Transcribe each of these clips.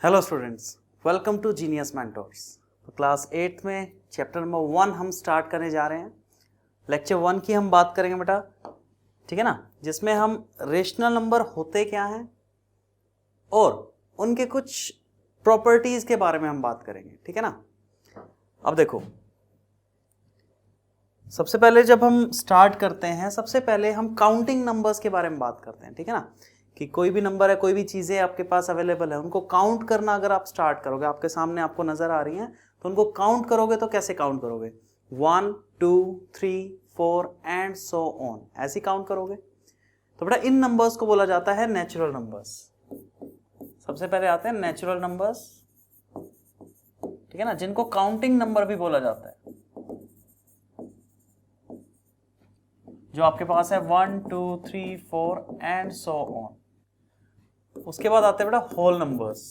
Hello students, welcome to genius mentors. तो class 8 में chapter number 1 हम स्टार्ट करने जा रहे हैं। लेक्चर 1 की हम बात करेंगे बेटा, ठीक है ना, जिसमें हम रेशनल नंबर होते क्या हैं और उनके कुछ प्रॉपर्टीज के बारे में हम बात करेंगे, ठीक है ना। अब देखो, सबसे पहले जब हम स्टार्ट करते हैं, सबसे पहले हम काउंटिंग नंबर्स के बारे में बात करते हैं, ठीक है ना, कि कोई भी नंबर है, कोई भी चीज़ें आपके पास अवेलेबल है, उनको काउंट करना अगर आप स्टार्ट करोगे, आपके सामने आपको नज़र आ रही हैं, तो उनको काउंट करोगे तो कैसे काउंट करोगे? 1 2 3 4 एंड सो ऑन, ऐसे काउंट करोगे। तो बेटा इन नंबर्स को बोला जाता है नेचुरल नंबर्स। सबसे पहले आते हैं नेचुरल नंबर्स, ठीक है ना, जिनको काउंटिंग नंबर भी बोला जाता है, जो आपके पास है 1 2 3 4 एंड सो ऑन। उसके बाद आते हैं बेटा होल नंबर्स,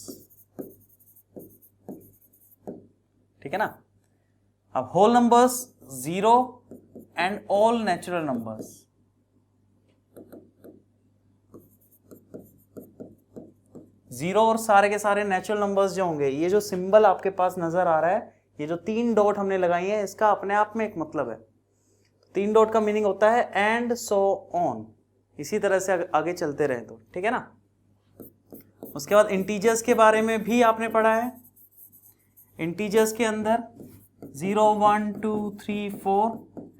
ठीक है ना। अब whole numbers 0 and all natural numbers. Zero और सारे के सारे नेचुरल नंबर्स जो होंगे, ये जो सिंबल आपके पास नजर आ रहा है, ये जो 3 डॉट हमने लगाई है, इसका अपने आप में एक मतलब है। 3 डॉट का मीनिंग होता है एंड सो ऑन, इसी तरह से आगे चलते रहे तो, ठीक है ना। उसके बाद इंटीजर्स के बारे में भी आपने पढ़ा है। इंटीजर्स के अंदर 0 1 2 3 4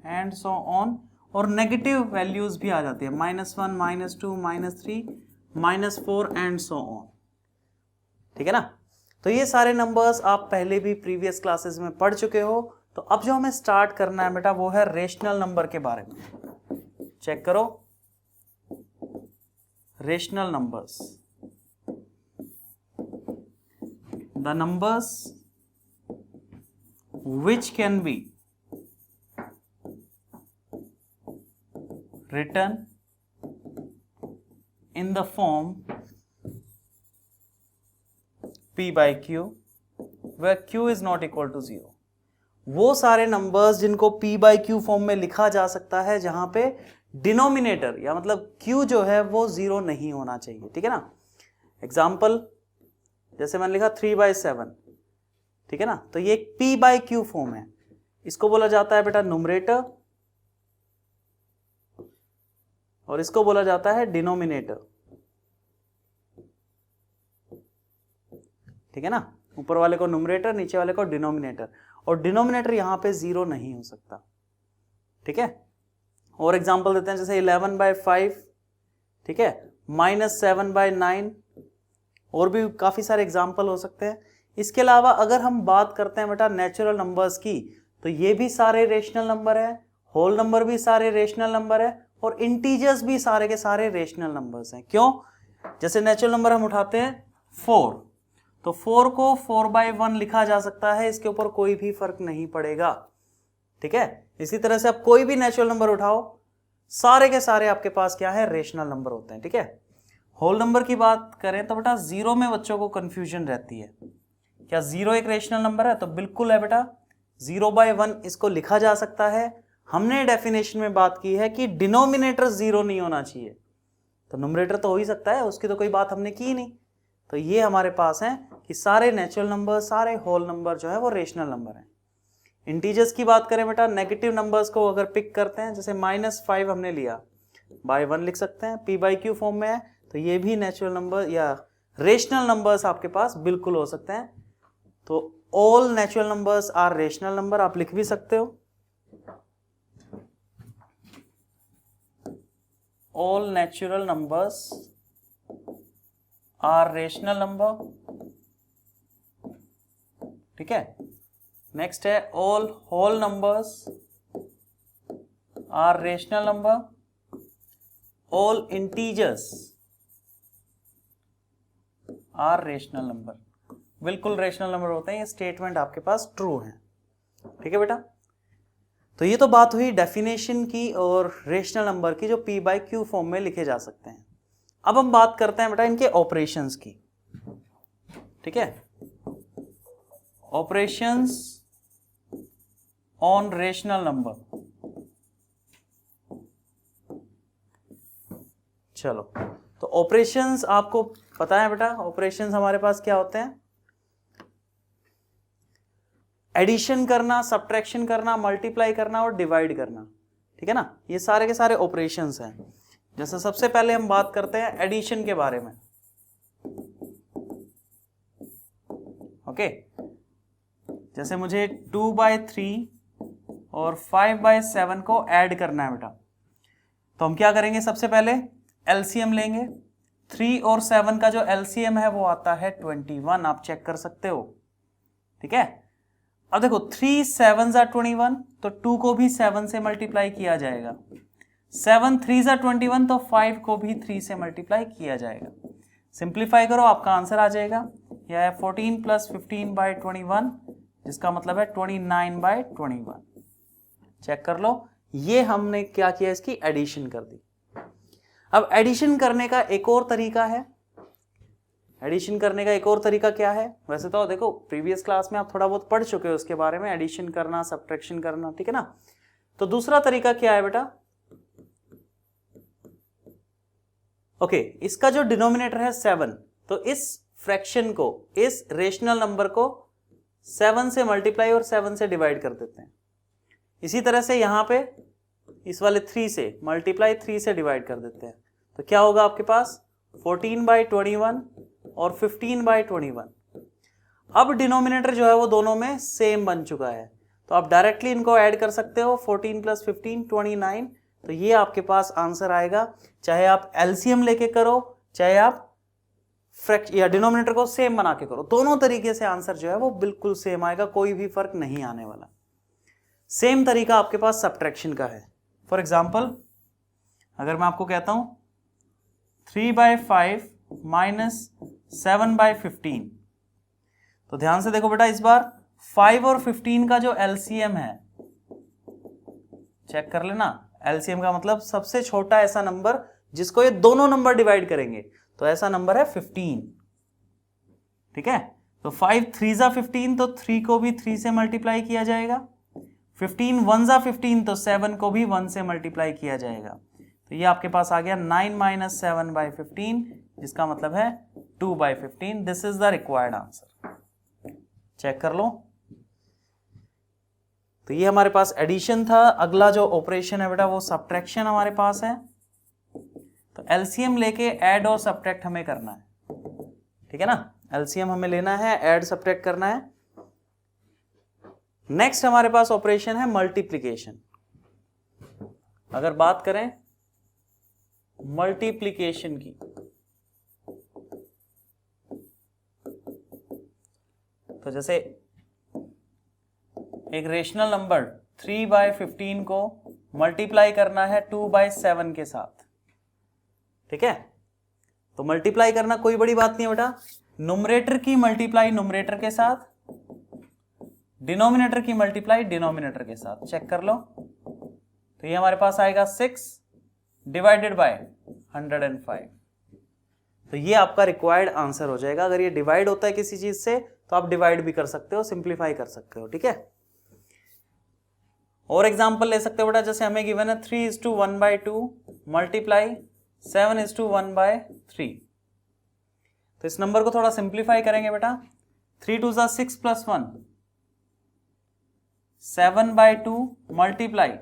एंड सो ऑन, और नेगेटिव वैल्यूज भी आ जाती है, -1 -2 -3 -4 एंड सो ऑन, ठीक है ना। तो ये सारे नंबर्स आप पहले भी प्रीवियस क्लासेस में पढ़ चुके हो। तो अब जो हमें स्टार्ट करना है बेटा, वो है रेशनल नंबर के बारे में। चेक करो, rational numbers, the numbers which can be written in the form p by q where q is not equal to 0। वो सारे नंबर्स जिनको p by q फॉर्म में लिखा जा सकता है, जहां पे डिनोमिनेटर या मतलब q जो है वो 0 नहीं होना चाहिए, ठीक है ना। एग्जाम्पल, जैसे मैंने लिखा 3/7, ठीक है ना, तो ये एक p by q फॉर्म है। इसको बोला जाता है बेटा न्यूमरेटर और इसको बोला जाता है डिनोमिनेटर, ठीक है ना। ऊपर वाले को न्यूमरेटर, नीचे वाले को डिनोमिनेटर, और डिनोमिनेटर यहां पे 0 नहीं हो सकता, ठीक है। और एग्जांपल देते हैं, जैसे 11/5, ठीक है, -7/9, और भी काफी सारे एग्जांपल हो सकते हैं। इसके अलावा अगर हम बात करते हैं बेटा नेचुरल नंबर्स की, तो ये भी सारे रेशनल नंबर है, होल नंबर भी सारे रेशनल नंबर है, और इंटीजर्स भी सारे के सारे रेशनल नंबर्स हैं। क्यों? जैसे नेचुरल नंबर हम उठाते हैं 4, तो 4 को 4/1 लिखा जा सकता है, इसके ऊपर कोई भी फर्क नहीं पड़ेगा, ठीक है। इसी तरह से आप कोई भी नेचुरल नंबर उठाओ, सारे के सारे आपके पास क्या है, रेशनल नंबर होते हैं, ठीक है। होल नंबर की बात करें तो बेटा 0 में बच्चों को कंफ्यूजन रहती है, क्या 0 एक रेशनल नंबर है? तो बिल्कुल है बेटा, 0/1 इसको लिखा जा सकता है। हमने डेफिनेशन में बात की है कि डिनोमिनेटर 0 नहीं होना चाहिए, तो न्यूमरेटर तो हो ही सकता है, उसकी तो कोई बात हमने की नहीं। तो ये हमारे पास है कि सारे नेचुरल नंबर, सारे होल नंबर जो है वो रेशनल नंबर है। इंटीजर्स की बात करें बेटा, नेगेटिव नंबर्स को अगर पिक करते हैं, जैसे -5 हमने लिया, /1 लिख सकते हैं, p by q फॉर्म में है, तो ये भी नेचुरल नंबर या रेशनल नंबर्स आपके पास बिल्कुल हो सकते हैं। तो all natural numbers are rational number, आप लिख भी सकते हो, all natural numbers are rational number, ठीक है। नेक्स्ट है all whole numbers are rational number, all integers are rational number, बिल्कुल रेशनल नंबर होते हैं। ये स्टेटमेंट आपके पास ट्रू है, ठीक है बेटा। तो ये तो बात हुई डेफिनेशन की और रेशनल नंबर की, जो p by q फॉर्म में लिखे जा सकते हैं। अब हम बात करते हैं बेटा इनके ऑपरेशंस की, ठीक है। ऑपरेशंस ऑन रेशनल नंबर, चलो, तो ऑपरेशंस आपको पता है बेटा, ऑपरेशंस हमारे पास क्या होते हैं, एडिशन करना, सब्ट्रैक्शन करना, मल्टीप्लाई करना और डिवाइड करना, ठीक है ना, ये सारे के सारे ऑपरेशंस हैं। जैसे सबसे पहले हम बात करते हैं एडिशन के बारे में। ओके, जैसे मुझे 2/3 और 5/7 को ऐड करना है बेटा, तो हम क्या करेंगे, सबसे पहले एलसीएम लेंगे। 3 और 7 का जो एलसीएम है वो आता है 21, आप चेक कर सकते हो, ठीक है। अब देखो 3 7 जा 21, तो 2 को भी 7 से मल्टीप्लाई किया जाएगा। 7 3 जा 21, तो 5 को भी 3 से मल्टीप्लाई किया जाएगा। सिंप्लीफाई करो, आपका आंसर आ जाएगा, यह है 14 + 15/21, जिसका मतलब है 29/21। चेक कर लो, ये हमने क्या किया, इसकी एडिशन कर दी। अब एडिशन करने का एक और तरीका है। एडिशन करने का एक और तरीका क्या है, वैसे तो देखो प्रीवियस क्लास में आप थोड़ा बहुत पढ़ चुके हो उसके बारे में, एडिशन करना, सब्ट्रैक्शन करना, ठीक है ना। तो दूसरा तरीका क्या है बेटा, ओके, इसका जो डिनोमिनेटर है 7, तो इस फ्रैक्शन को, इस रेशनल नंबर को 7 से मल्टीप्लाई और 7 से डिवाइड कर देते हैं। इसी तरह से यहां पे इस वाले 3 से मल्टीप्लाई, 3 से डिवाइड कर देते हैं, तो क्या होगा आपके पास 14/21 और 15/21। अब डिनोमिनेटर जो है वो दोनों में सेम बन चुका है, तो आप डायरेक्टली इनको ऐड कर सकते हो, 14 + 15 29, तो ये आपके पास आंसर आएगा। चाहे आप एलसीएम लेके करो, चाहे आप फ्रैक्शन या डिनोमिनेटर को सेम बना के करो, दोनों तरीके से आंसर जो है वो बिल्कुल सेम आएगा, कोई भी फर्क नहीं आने वाला। सेम तरीका आपके पास सब्ट्रैक्शन का है। फॉर एग्जाम्पल, अगर मैं आपको कहता हूं 3/5 - 7/15, तो ध्यान से देखो बेटा, इस बार 5 और 15 का जो एलसीएम है, चेक कर लेना। एलसीएम का मतलब सबसे छोटा ऐसा नंबर जिसको ये दोनों नंबर डिवाइड करेंगे, तो ऐसा नंबर है 15, ठीक है। तो 5 3 जा 15, तो 3 को भी 3 से मल्टीप्लाई किया जाएगा। 15 1 जा 15, तो 7 को भी 1 से मल्टीप्लाई किया जाएगा। तो ये आपके पास आ गया 9 - 7/15, जिसका मतलब है 2/15। This is the required answer. Check कर लो, तो ये हमारे पास एडिशन था। अगला जो ऑपरेशन है बेटा वो सब्ट्रैक्शन हमारे पास है। तो एलसीएम लेके ऐड और सब्ट्रैक्ट हमें करना है, ठीक है ना। एलसीएम हमें लेना है, ऐड सब्ट्रैक्ट करना है। नेक्स्ट हमारे पास ऑपरेशन है मल्टीप्लिकेशन। अगर बात करें मल्टीप्लिकेशन की, तो जैसे एक रेशनल नंबर 3/15 को मल्टीप्लाई करना है 2/7 के साथ, ठीक है। तो मल्टीप्लाई करना कोई बड़ी बात नहीं है बेटा, न्यूमरेटर की मल्टीप्लाई न्यूमरेटर के साथ, डिनोमिनेटर की मल्टीप्लाई डिनोमिनेटर के साथ। चेक कर लो, तो ये हमारे पास आएगा 6 डिवाइडेड बाय 105। तो ये आपका रिक्वायर्ड आंसर हो जाएगा। अगर ये डिवाइड होता है किसी चीज से तो आप डिवाइड भी कर सकते हो, सिंप्लीफाई कर सकते हो, ठीक है। और एग्जांपल ले सकते हो बेटा, जैसे हमें गिवन है 3:1/2 मल्टीप्लाई 7:1/3। तो इस नंबर को थोड़ा सिंप्लीफाई करेंगे बेटा। 3 2 जा 6 + 1, 7/2 मल्टीप्लाई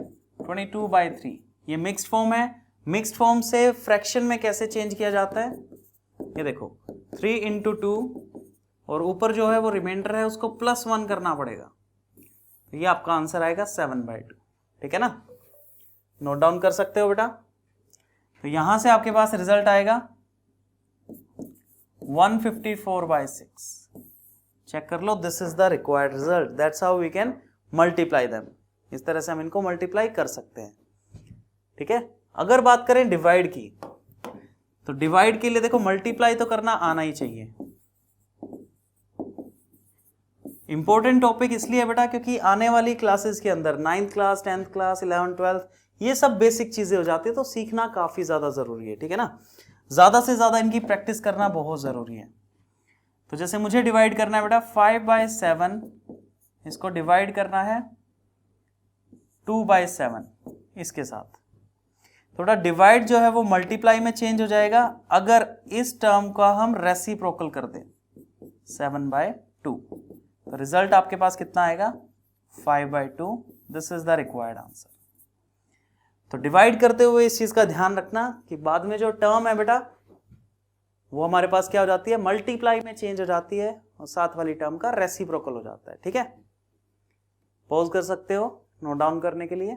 22/3। ये मिक्स्ड फॉर्म है। मिक्स्ड फॉर्म से फ्रैक्शन में कैसे चेंज किया जाता है, ये देखो 3 × 2 और ऊपर जो है वो रिमाइंडर है उसको +1 करना पड़ेगा, तो ये आपका आंसर आएगा 7/2, ठीक है ना। नोट डाउन कर सकते हो बेटा। तो यहां से आपके पास रिजल्ट आएगा 154/6। चेक कर लो, this is the required result. That's how we can multiply them. इस तरह से हम इनको मल्टीप्लाई कर सकते हैं, ठीक है। अगर बात करें डिवाइड की, तो डिवाइड के लिए देखो मल्टीप्लाई तो करना आना ही चाहिए। इंपॉर्टेंट टॉपिक इसलिए बेटा क्योंकि आने वाली क्लासेस के अंदर 9th class, 10th class, 11th, 12th ये सब बेसिक चीजें हो जाती है, तो सीखना काफी ज्यादा जरूरी है, ठीक है ना। ज्यादा से ज्यादा इनकी प्रैक्टिस करना बहुत जरूरी है। तो जैसे मुझे डिवाइड करना है बेटा 5/7, इसको डिवाइड करना है 2/7 इसके साथ। थोड़ा डिवाइड जो है वो मल्टीप्लाई में चेंज हो जाएगा अगर इस टर्म का हम रेसिप्रोकल कर दें 7/2। तो रिजल्ट आपके पास कितना आएगा 5/2, this is the required answer. तो डिवाइड करते हुए इस चीज का ध्यान रखना कि बाद में जो टर्म है बेटा वो हमारे पास क्या हो जाती है, मल्टीप्लाई में चेंज हो जाती है और साथ वाली टर्म का रेसिप्रोकल हो जाता है। ठीक है, पॉज कर सकते हो नोट डाउन करने के लिए।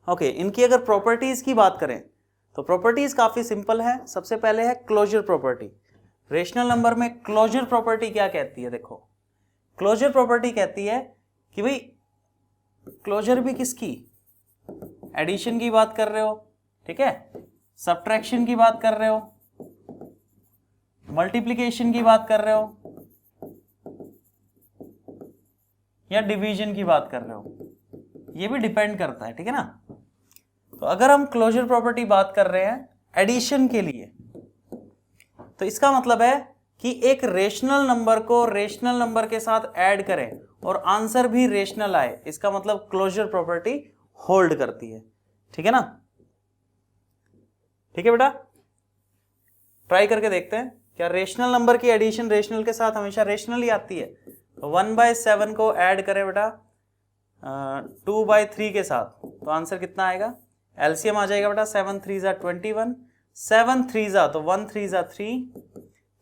ओके, इनकी अगर प्रॉपर्टीज की बात करें तो प्रॉपर्टीज काफी सिंपल है। सबसे पहले है क्लोजर प्रॉपर्टी। रेशनल नंबर में क्लोजर प्रॉपर्टी क्या कहती है, देखो क्लोजर प्रॉपर्टी कहती है कि भाई क्लोजर भी किसकी, एडिशन की बात कर रहे हो, ठीक है, सब्ट्रैक्शन की बात कर रहे हो, मल्टीप्लिकेशन की बात कर रहे हो या डिवीजन की बात कर रहे हो, ये भी डिपेंड करता है। ठीक है ना, तो अगर हम क्लोजर प्रॉपर्टी बात कर रहे हैं एडिशन के लिए तो इसका मतलब है कि एक रेशनल नंबर को रेशनल नंबर के साथ ऐड करें और आंसर भी रेशनल आए, इसका मतलब क्लोजर प्रॉपर्टी होल्ड करती है। ठीक है ना, ठीक है बेटा, ट्राई करके देखते हैं क्या रेशनल नंबर की एडिशन रेशनल के साथ हमेशा रेशनल ही आती है। 1/7 को ऐड करें बेटा 2/3 के साथ तो आंसर कितना आएगा, एलसीएम आ जाएगा बेटा 7 3 21, 7 3 तो 1 3 3,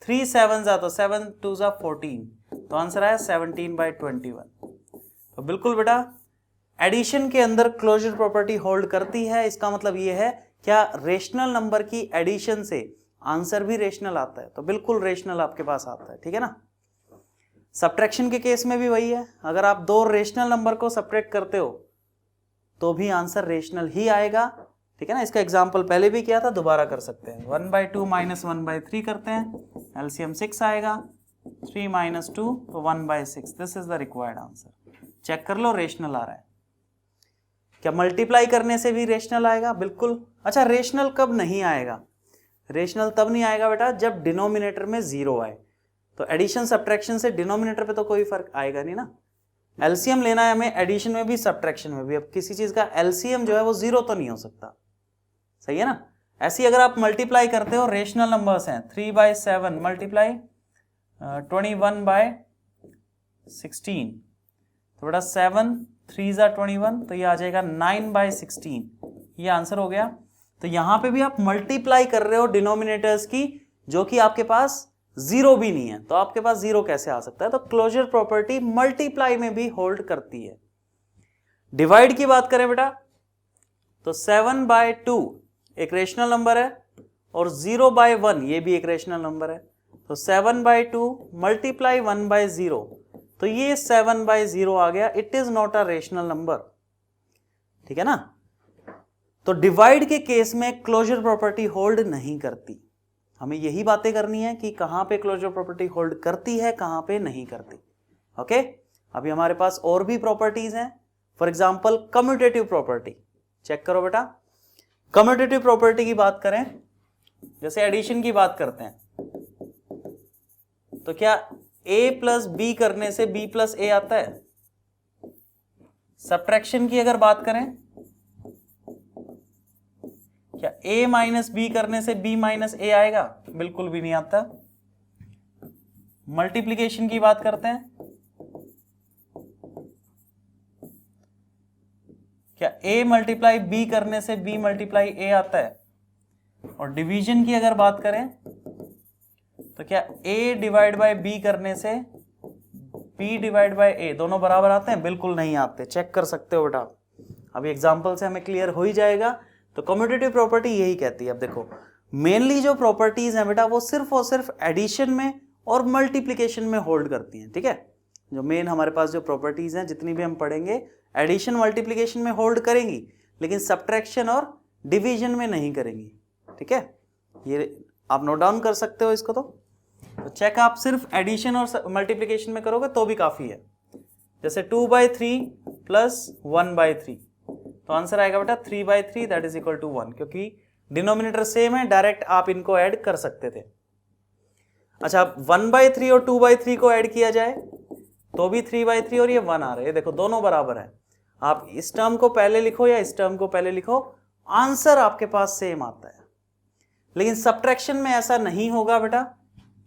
3 7 तो 7 2 14, तो आंसर आया 17/21। तो बिल्कुल बेटा एडिशन के अंदर क्लोजर प्रॉपर्टी होल्ड करती है। इसका मतलब ये है क्या रेशनल नंबर की एडिशन से आंसर भी रेशनल आता है, तो बिल्कुल रेशनल आपके पास आता है। ठीक है ना, सब्ट्रैक्शन के केस में भी वही है, अगर आप दो रेशनल नंबर को सब्ट्रैक्ट करते हो तो भी आंसर रेशनल ही आएगा। ठीक है ना, इसका एग्जांपल पहले भी किया था, दोबारा कर सकते हैं। 1/2 - 1/3 करते हैं, एलसीएम 6 आएगा, 3 - 2 तो 1/6, this is the required answer. Check कर लो रेशनल आ रहा है क्या, मल्टीप्लाई करने से भी रेशनल आएगा, बिल्कुल। अच्छा, रेशनल कब नहीं आएगा, रेशनल तब नहीं आएगा बेटा जब डिनोमिनेटर में जीरो आए। तो एडिशन सब्ट्रैक्शन से डिनोमिनेटर पे तो कोई फर्क आएगा नहीं ना, एलसीएम लेना है हमें एडिशन में भी सब्ट्रैक्शन में भी। अब किसी चीज का एलसीएम जो है वो जीरो तो नहीं हो सकता, सही है ना। ऐसी अगर आप मल्टीप्लाई करते हो, रेशनल नंबर्स हैं 3/7 मल्टीप्लाई 21/16, तो बेटा 7 3 21, तो ये आ जाएगा 9/16, ये आंसर हो गया। तो यहां पे भी आप मल्टीप्लाई कर रहे हो डिनोमिनेटर्स की जो कि आपके पास जीरो भी नहीं है, तो आपके पास जीरो कैसे आ सकता है। तो क्लोजर प्रॉपर्टी मल्टीप्लाई में भी होल्ड करती है। डिवाइड की बात करें बेटा तो 7/2 एक रेशनल नंबर है और 0/1 ये भी एक रेशनल नंबर है, तो 7/2 मल्टीप्लाई 1/0, तो ये 7/0 आ गया, it is not a rational number. ठीक है ना, तो डिवाइड के केस में क्लोजर प्रॉपर्टी होल्ड नहीं करती। हमें यही बातें करनी है कि कहां पे क्लोजर प्रॉपर्टी होल्ड करती है, कहां पे नहीं करती। ओके, अभी हमारे पास और भी प्रॉपर्टीज हैं, for example commutative property. Check करो बेटा, कम्यूटेटिव प्रॉपर्टी की बात करें, जैसे एडिशन की बात करते हैं तो क्या a + b करने से b + a आता है। सब्ट्रैक्शन की अगर बात करें, क्या a - b करने से b - a आएगा, बिल्कुल भी नहीं आता। मल्टीप्लिकेशन की बात करते हैं, क्या a × b करने से b × a आता है। और डिवीजन की अगर बात करें तो क्या a / b करने से b / a दोनों बराबर आते हैं, बिल्कुल नहीं आते। चेक कर सकते हो बेटा, अभी एग्जांपल से हमें क्लियर हो ही जाएगा। तो कम्यूटेटिव प्रॉपर्टी यही कहती है। अब देखो मेनली जो प्रॉपर्टीज हैं बेटा वो सिर्फ और सिर्फ एडिशन में और मल्टीप्लिकेशन में होल्ड करती हैं। ठीक है, जो मेन हमारे पास जो प्रॉपर्टीज हैं जितनी भी हम पढ़ेंगे एडिशन मल्टीप्लिकेशन में होल्ड करेंगी, लेकिन सब्ट्रैक्शन और डिवीजन में नहीं करेंगी। ठीक है, ये आप नोट डाउन कर सकते हो इसको। तो चेक आप सिर्फ एडिशन और मल्टीप्लिकेशन में करोगे तो भी काफी है। जैसे 2/3 + 1/3, तो आंसर आएगा बेटा 3/3 दैट इज इक्वल टू 1, क्योंकि डिनोमिनेटर सेम है, डायरेक्ट आप इनको ऐड कर सकते थे। अच्छा, 1/3 और 2/3 को ऐड किया जाए तो भी 3/3 और ये 1 आ रहे हैं, देखो दोनों बराबर है। आप इस टर्म को पहले लिखो या इस टर्म को पहले लिखो, आंसर आपके पास सेम आता है। लेकिन सब्ट्रैक्शन में ऐसा नहीं होगा बेटा,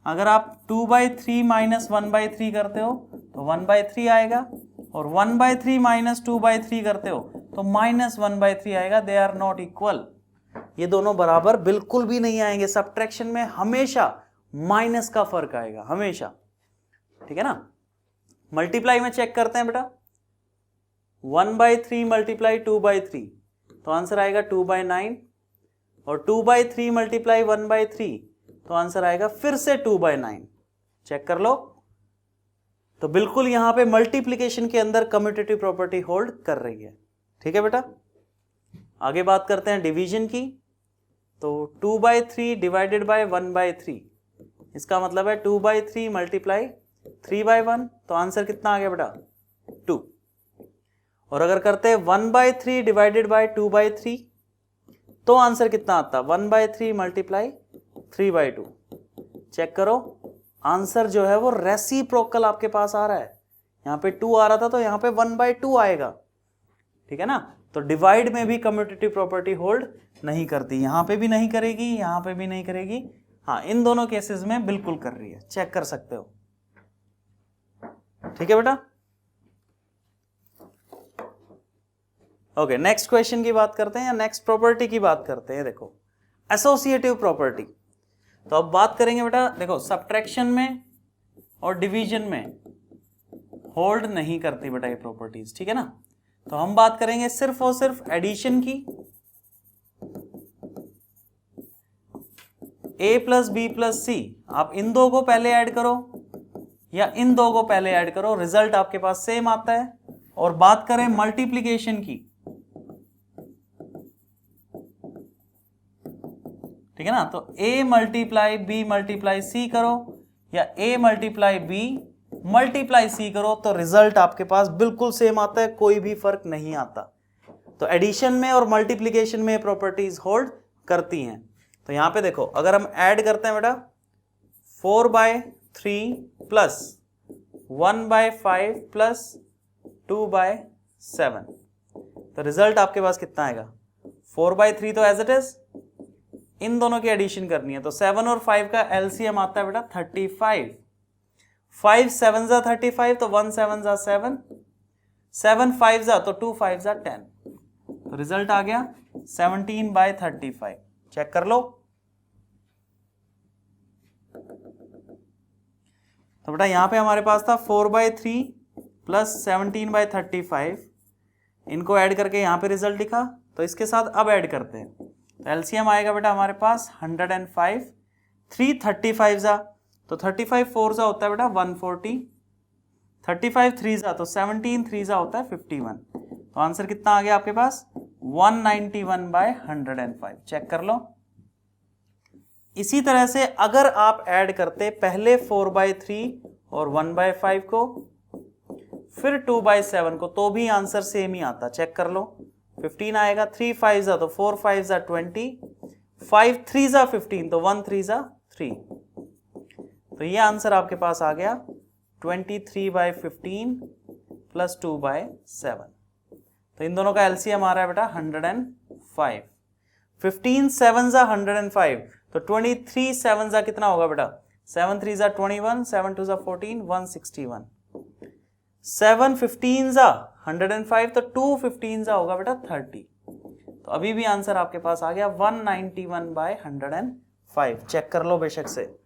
अगर आप 2/3 माइनस 1/3 करते हो तो 1/3 आएगा, और 1/3 माइनस 2/3 करते हो तो माइनस 1/3 आएगा। दे आर नॉट इक्वल, ये दोनों बराबर बिल्कुल भी नहीं आएंगे। सब्ट्रैक्शन में हमेशा माइनस का फर्क आएगा, हमेशा, ठीक है ना। मल्टीप्लाई में चेक करते हैं बेटा, 1/3 मल्टीप्लाई 2/3 तो आंसर आएगा 2/9, और 2/3 मल्टीप्लाई 1/3 तो आंसर आएगा फिर से 2/9। चेक कर लो, तो बिल्कुल यहां पे मल्टीप्लिकेशन के अंदर कम्यूटेटिव प्रॉपर्टी होल्ड कर रही है, ठीक है बेटा। आगे बात करते हैं डिवीजन की, तो 2/3 डिवाइडेड बाय 1/3, इसका मतलब है 2/3 मल्टीप्लाई 3/1, तो आंसर कितना आ गया बेटा 2। और अगर करते हैं 1/3 डिवाइडेड बाय 2/3 तो आंसर कितना आता, 1/3 मल्टीप्लाई 3/2। चेक करो, आंसर जो है वो रेसिप्रोकल आपके पास आ रहा है। यहां पे 2 आ रहा था तो यहां पे 1/2 आएगा, ठीक है ना। तो डिवाइड में भी कम्यूटेटिव प्रॉपर्टी होल्ड नहीं करती, यहां पे भी नहीं करेगी, यहां पे भी नहीं करेगी। हाँ, इन दोनों केसेस में बिल्कुल कर रही है, चेक कर सकते हो, ठीक है बेटा। ओके, नेक्स्ट क्वेश्चन की बात करते हैं, या नेक्स्ट प्रॉपर्टी की बात करते हैं। देखो, एसोसिएटिव प्रॉपर्टी। तो अब बात करेंगे बेटा, देखो सब्ट्रैक्शन में और डिवीजन में होल्ड नहीं करती बेटा ये प्रॉपर्टीज, ठीक है ना। तो हम बात करेंगे सिर्फ और सिर्फ एडिशन की। a प्लस बी प्लस सी, आप इन दो को पहले ऐड करो या इन दो को पहले ऐड करो, रिजल्ट आपके पास सेम आता है। और बात करें मल्टीप्लिकेशन की, ठीक है ना, तो a multiply B multiply C करो या a multiply B multiply C करो, तो रिजल्ट आपके पास बिल्कुल सेम आता है, कोई भी फर्क नहीं आता। तो एडिशन में और मल्टीप्लिकेशन में प्रॉपर्टीज होल्ड करती हैं। तो यहां पे देखो, अगर हम ऐड करते हैं बेटा 4/3 प्लस 1/5 प्लस 2/7, तो रिजल्ट आपके पास कितना आएगा, 4/3 तो एज इट इज, इन दोनों की एडिशन करनी है, तो 7 और 5 का एलसीएम आता है बेटा 35। 5 7 जा 35, तो 1 7 जा 7, 7 5 जा तो 2 5 जा 10, तो रिजल्ट आ गया 17/35। चेक कर लो। तो बेटा यहां पे हमारे पास था 4/3 प्लस 17/35, इनको ऐड करके यहां पे रिजल्ट लिखा, तो इसके साथ अब ऐड करते हैं, तो एलसीएम आएगा बेटा हमारे पास 105, 3 35 जा तो 35 4 जा होता है बेटा 140, 35 3 जा तो 17 3 जा होता है 51, तो आंसर कितना आ गया आपके पास 191/105। चेक कर लो। इसी तरह से अगर आप ऐड करते पहले 4/3 और 1/5 को, फिर 2/7 को, तो भी आंसर सेम ही आता। चेक कर लो, 15 आएगा, 3 5 जा तो 4 5 जा 20, 5 3 जा 15, तो 1 3 जा 3, तो ये आंसर आपके पास आ गया 23/15 प्लस 2/7। तो इन दोनों का एलसीएम आ रहा है बेटा 105। 15 7 जा 105, तो 23 7 जा कितना होगा बेटा, 7 3 जा 21, 7 2 जा 14, 161, 7 15 जा 105, तो 2 15 जा होगा बेटा 30, तो अभी भी आंसर आपके पास आ गया 191/105। चेक कर लो बेशक से,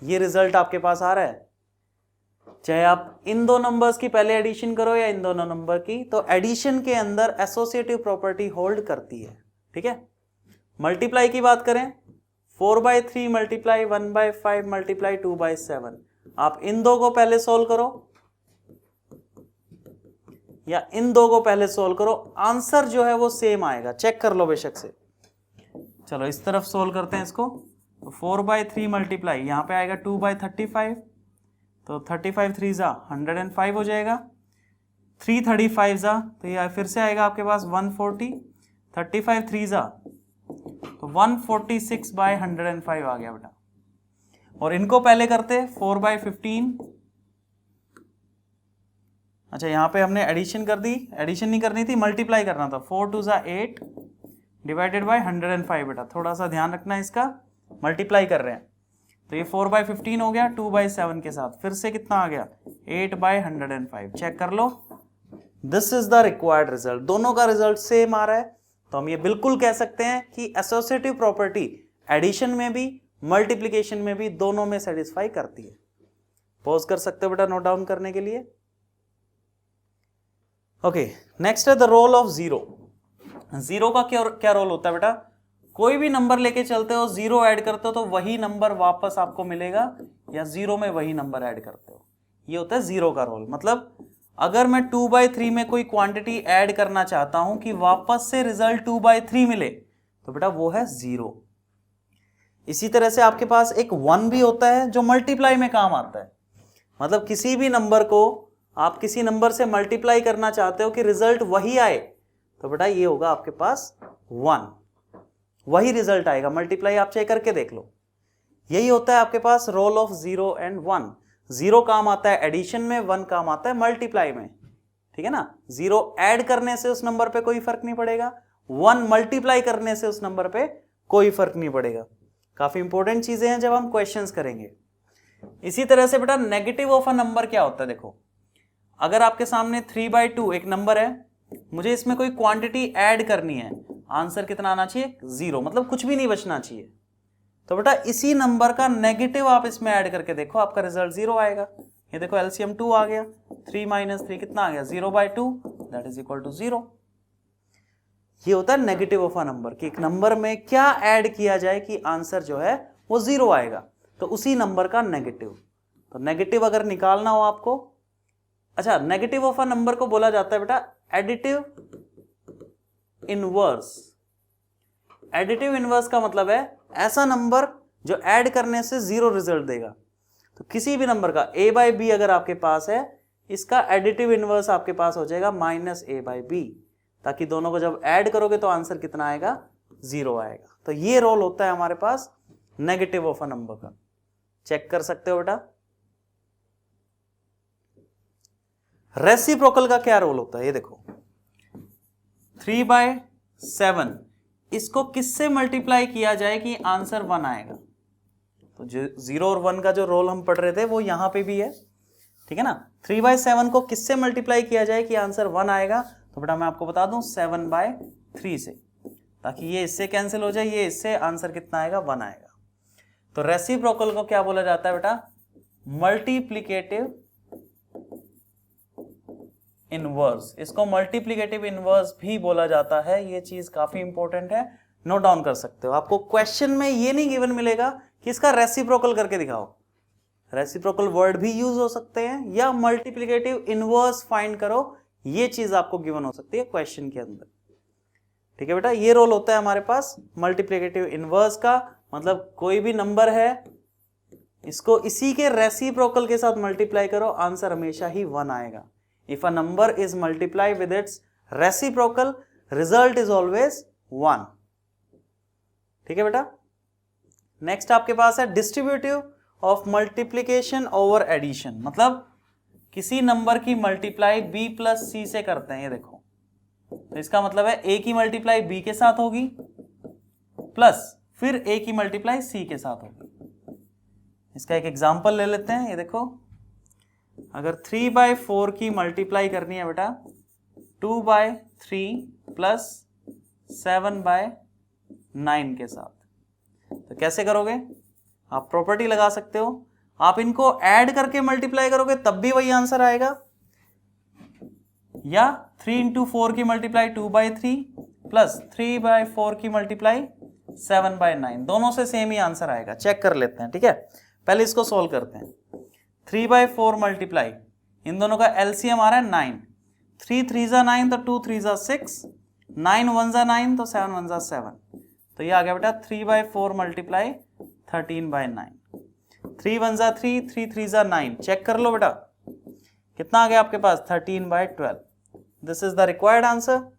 ये रिजल्ट आपके पास आ रहा है, चाहे आप इन दो नंबर्स की पहले एडिशन करो या इन दोनों नंबर की, तो एडिशन के अंदर एसोसिएटिव प्रॉपर्टी होल्ड करती है, ठीक है। मल्टीप्लाई की बात करें, 4/3 मल्टीप्लाई 1/5 मल्टीप्लाई 2/7, आप इन दो को पहले सोल्व करो या इन दो को पहले सोल्व करो, आंसर जो है वो सेम आएगा। चेक कर लो बेशक से। चलो इस तरफ सोल्व करते हैं इसको, तो 4/3 मल्टीप्लाई यहाँ पे आएगा 2/35, तो 35 3 जा 105 हो जाएगा, 3 35 जा तो ये फिर से आएगा आपके पास 140, 35 3 जा तो 146/105 आ गया बेटा। और इनको पहले करते 4/15, अच्छा यहाँ पे हमने एडिशन कर दी, एडिशन नहीं करनी थी, मल्टीप्लाई करना था, 4 2 जा 8 डिवाइडेड बाय 105 बेटा, थोड़ा सा ध्यान रखना इसका, मल्टीप्लाई कर रहे हैं, तो ये 4/15 हो गया 2/7 के साथ, फिर से कितना आ गया 8/105। चेक कर लो, this is the required result. दोनों का रिजल्ट सेम आ रहा है, तो हम ये बिल्कुल कह सकते हैं कि एसोसिएटिव प्रॉपर्टी एडिशन में भी मल्टीप्लिकेशन में भी दोनों में सेटिस्फाई करती है। पॉज कर सकते हो बेटा नोट डाउन करने के लिए। ओके, नेक्स्ट है the role of zero. Zero का क्या रोल होता है बेटा? कोई भी नंबर लेके चलते हो, जीरो ऐड करते हो तो वही नंबर वापस आपको मिलेगा, या जीरो में वही नंबर ऐड करते हो, ये होता है जीरो का रोल। मतलब अगर मैं 2/3 में कोई क्वांटिटी ऐड करना चाहता हूं कि वापस से रिजल्ट 2/3 मिले, तो बेटा वो है जीरो। इसी तरह से आपके पास एक 1 भी होता है जो मल्टीप्लाई में काम आता है। मतलब किसी भी नंबर को आप किसी नंबर से मल्टीप्लाई करना चाहते हो कि रिजल्ट वही आए, तो बेटा ये होगा आपके पास 1, वही रिजल्ट आएगा। मल्टीप्लाई आप चेक करके देख लो, यही होता है आपके पास रोल ऑफ 0 एंड 1। 0 काम आता है एडिशन में, 1 काम आता है मल्टीप्लाई में, ठीक है ना। 0 ऐड करने से उस नंबर पे कोई फर्क नहीं पड़ेगा, 1 मल्टीप्लाई करने से उस नंबर पे कोई फर्क नहीं पड़ेगा। काफी इंपॉर्टेंट चीजें हैं जब हम क्वेश्चंस करेंगे। इसी तरह से बेटा नेगेटिव ऑफ अ नंबर क्या होता है? देखो, अगर आपके सामने 3/2 एक नंबर है, मुझे इसमें कोई क्वांटिटी ऐड करनी है, आंसर कितना आना चाहिए? 0, मतलब कुछ भी नहीं बचना चाहिए। तो बेटा इसी नंबर का नेगेटिव आप इसमें ऐड करके देखो, आपका रिजल्ट 0 आएगा। ये देखो एलसीएम 2 आ गया, 3 - 3 कितना आ गया? 0/2, दैट इज इक्वल टू 0। ये होता है नेगेटिव ऑफ अ नंबर, कि एक नंबर में क्या ऐड किया जाए कि आंसर जो है वो 0 आएगा, तो उसी नंबर का नेगेटिव। तो नेगेटिव अगर निकालना हो आपको, अच्छा, नेगेटिव ऑफ अ नंबर को बोला जाता है बेटा एडिटिव इनवर्स। एडिटिव इनवर्स का मतलब है ऐसा नंबर जो ऐड करने से 0 रिजल्ट देगा। तो किसी भी नंबर का a/b अगर आपके पास है, इसका एडिटिव इनवर्स आपके पास हो जाएगा -a/b, ताकि दोनों को जब ऐड करोगे तो आंसर कितना आएगा? 0 आएगा। तो ये रोल होता है हमारे पास नेगेटिव ऑफ अ नंबर का। चेक कर सकते हो बेटा। रेसिप्रोकल का क्या रोल होता है? ये देखो 3/7, इसको किससे मल्टीप्लाई किया जाए कि आंसर 1 आएगा? तो जो 0 और 1 का जो रोल हम पढ़ रहे थे वो यहां पे भी है, ठीक है ना। 3/7 को किससे मल्टीप्लाई किया जाए कि आंसर 1 आएगा? तो बेटा मैं आपको बता दूं 7/3 से, ताकि ये इससे कैंसिल हो जाए, ये इससे, आंसर कितना आएगा? 1 आएगा। तो रेसिप्रोकल को क्या बोला जाता है बेटा? Multiplicative inverse. इसको मल्टीप्लिकेटिव इनवर्स भी बोला जाता है। ये चीज काफी इंपॉर्टेंट है, नोट डाउन कर सकते हो। आपको क्वेश्चन में ये नहीं गिवन मिलेगा कि इसका रेसिप्रोकल करके दिखाओ। रेसिप्रोकल वर्ड भी यूज हो सकते हैं, या मल्टीप्लिकेटिव इनवर्स फाइंड करो, ये चीज आपको गिवन हो सकती है क्वेश्चन के अंदर, ठीक है बेटा। ये रोल होता है हमारे पास मल्टीप्लिकेटिव इनवर्स का। मतलब कोई भी नंबर है, इसको इसी के रेसिप्रोकल के साथ मल्टीप्लाई करो, आंसर हमेशा ही 1 आएगा। If a number is multiplied with its reciprocal, result is always 1, ठीक है बेटा। नेक्स्ट आपके पास है distributive of multiplication over addition. मतलब किसी नंबर की मल्टीप्लाई b + c से करते हैं, ये देखो, तो इसका मतलब है a की मल्टीप्लाई b के साथ होगी, प्लस फिर a की मल्टीप्लाई c के साथ होगी। इसका एक एग्जांपल ले लेते हैं। ये देखो, अगर 3/4 की मल्टीप्लाई करनी है बेटा 2/3 प्लस 7/9 के साथ, तो कैसे करोगे? आप प्रॉपर्टी लगा सकते हो, आप इनको ऐड करके मल्टीप्लाई करोगे तब भी वही आंसर आएगा, या 3 × 4 की मल्टीप्लाई 2/3 प्लस 3/4 की मल्टीप्लाई 7/9, दोनों से सेम ही आंसर आएगा। चेक कर लेते हैं, ठीक है। पहले इसको सोल्व करते हैं। 3/4 मल्टीप्लाई, इन दोनों का एलसीएम आ रहा है 9, 3 3 = 9 तो 2 3 = 6, 9 1 = 9 तो 7 1 = 7, तो ये आ गया बेटा 3/4 मल्टीप्लाई 13/9, 3 1 = 3, 3 3 = 9। चेक कर लो बेटा कितना आ गया आपके पास? 13/12। This is the required answer.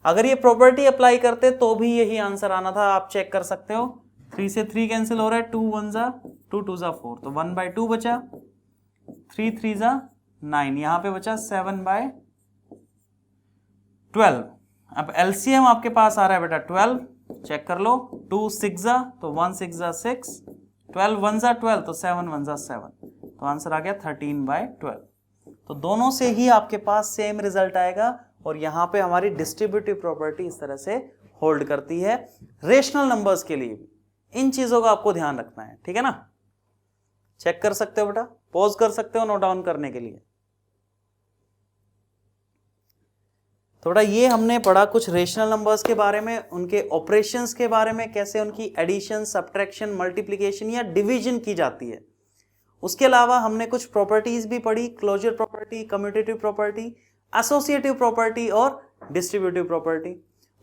अगर ये प्रॉपर्टी अप्लाई करते तो भी यही आंसर आना था, आप चेक कर सकते हो। 3 से 3 कैंसिल हो रहा है, 2 1 = 2 2 = 4, तो 1/2 बचा, 3 3 = 9, यहां पे बचा 7/12। अब एलसीएम आपके पास आ रहा है बेटा 12, चेक कर लो, 2 6 = तो 1 6 = 6, 12 वन जा 12 तो 7 वन जा 7, तो आंसर आ गया 13/12। तो दोनों से ही आपके पास सेम रिजल्ट आएगा और यहां पे हमारी डिस्ट्रीब्यूटिव प्रॉपर्टी इस तरह से होल्ड करती है रेशनल नंबर्स के लिए भी। इन चीजों का आपको ध्यान रखना है, ठीक है ना। चेक कर सकते हो बेटा, पॉज कर सकते हो नोट डाउन करने के लिए। थोड़ा ये हमने पढ़ा कुछ रेशनल नंबर्स के बारे में, उनके ऑपरेशंस के बारे में, कैसे उनकी एडिशन, सब्ट्रैक्शन, मल्टीप्लिकेशन या डिवीजन की जाती है। उसके अलावा हमने कुछ प्रॉपर्टीज भी पढ़ी, closure property, commutative property, associative property और डिस्ट्रीब्यूटिव प्रॉपर्टी।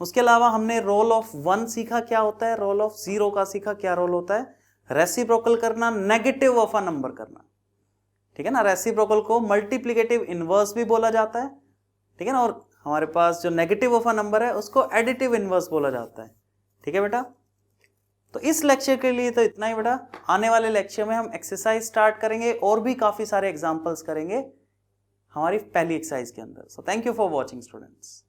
उसके अलावा हमने रोल ऑफ 1 सीखा क्या होता है, रोल ऑफ 0 का सीखा क्या रोल होता है, रेसिप्रोकल करना, नेगेटिव ऑफ अ नंबर करना, ठीक है ना। रेसिप्रोकल को मल्टीप्लिकेटिव इनवर्स भी बोला जाता है, ठीक है ना। और हमारे पास जो नेगेटिव ऑफ अ नंबर है उसको एडिटिव इनवर्स बोला जाता है, ठीक है बेटा। तो इस लेक्चर के लिए तो इतना ही बेटा। आने वाले लेक्चर में हम एक्सरसाइज स्टार्ट करेंगे और भी काफी सारे एग्जांपल्स करेंगे हमारी पहली एक्सरसाइज के अंदर। So thank you for watching students.